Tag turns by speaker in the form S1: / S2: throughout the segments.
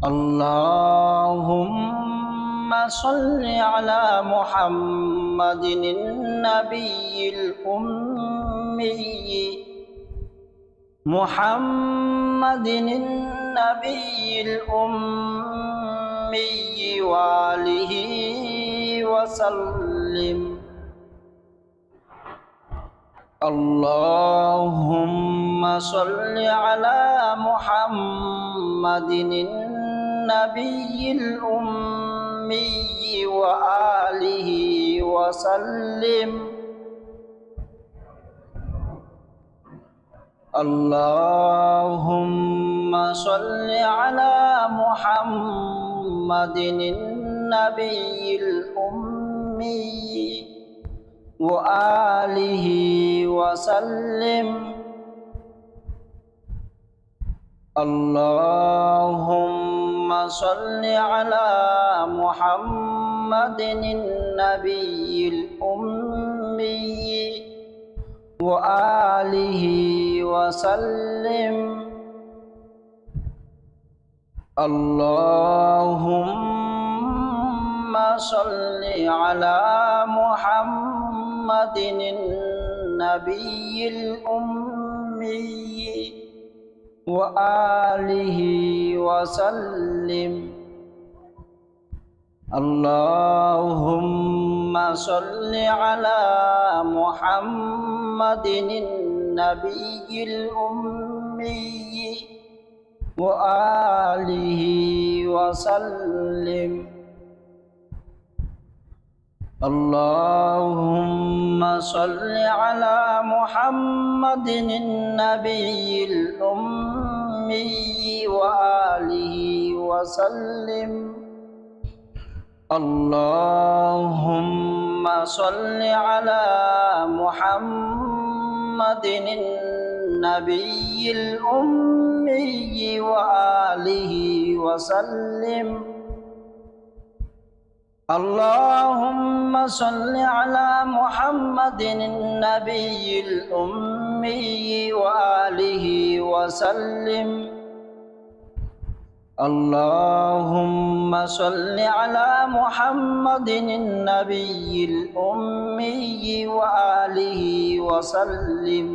S1: اللهم صل على محمد النبي الأمي محمد النبي الأمي وآله وسلم. اللهم صل على محمد النبي الأمي وآله وسلم. اللهم صل على محمد النبي الأمي وآله وسلم. اللهم صل على محمد النبي الأمي وآله وسلم. اللهم صل على محمد النبي الأمي وآله وسلم. اللهم صل على محمد النبي الأمي وآله وسلم. اللهم صل على محمد النبي الأمي وآله وسلم. اللهم صل على محمد النبي الأمي وآله وسلم. اللهم صل على محمد النبي الأمي وآله وسلم. اللهم صل على محمد النبي الأمي وآله وسلم.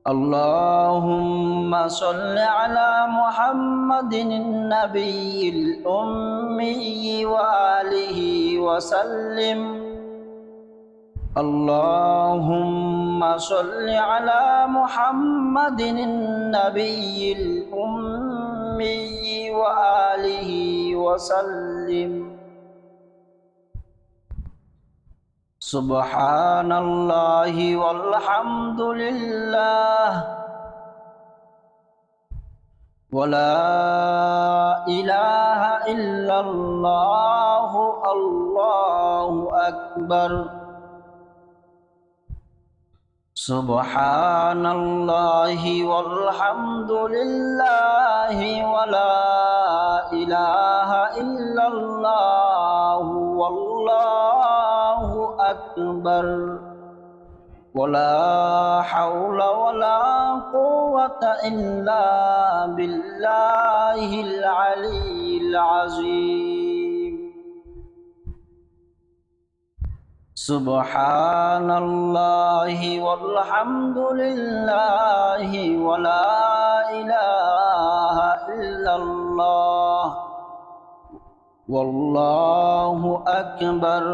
S1: اللهم صل على محمد النبي الأمي وآله وسلم. اللهم صل على محمد النبي الأمي وآله وسلم. سبحان الله والحمد لله ولا إله إلا الله. الله أكبر. سبحان الله والحمد لله ولا إله إلا الله والله أكبر. ولا حول ولا قوة إلا بالله العلي العظيم. سبحان الله والحمد لله ولا إله إلا الله والله أكبر.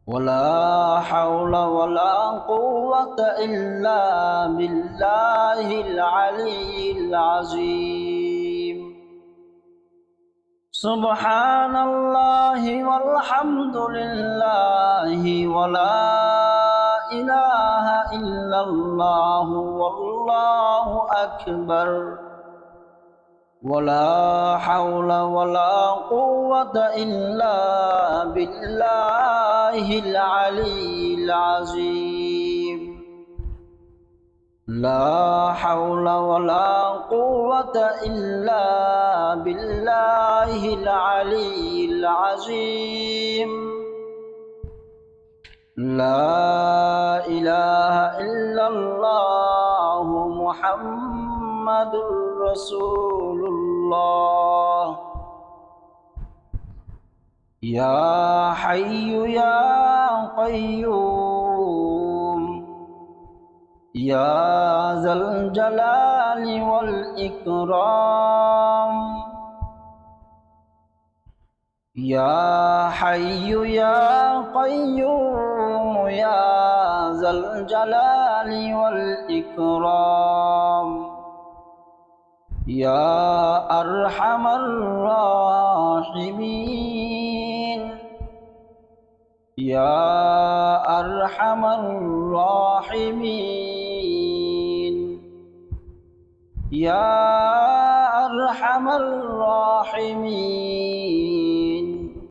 S1: ولا حول ولا قوة إلا بالله العلي العظيم. سبحان الله والحمد لله ولا إله إلا الله والله أكبر. ولا حول ولا قوة إلا بالله العلي العظيم. لا حول ولا قوة إلا بالله العلي العظيم. لا إله إلا الله محمد মুহাম্মাদুর রাসূলুল্লাহ। ইয়া হাইয়্যু ইয়া কাইয়্যুম ইয়া যাল জালালি ওয়াল ইকরাম। ইয়া হাইয়্যু ইয়া কাইয়্যুম ইয়া যাল জালালি ওয়াল ইকরাম। ইয়া আরহামার রাহিমিন ইয়া আরহামার রাহিমিন ইয়া আরহামার রাহিমিন।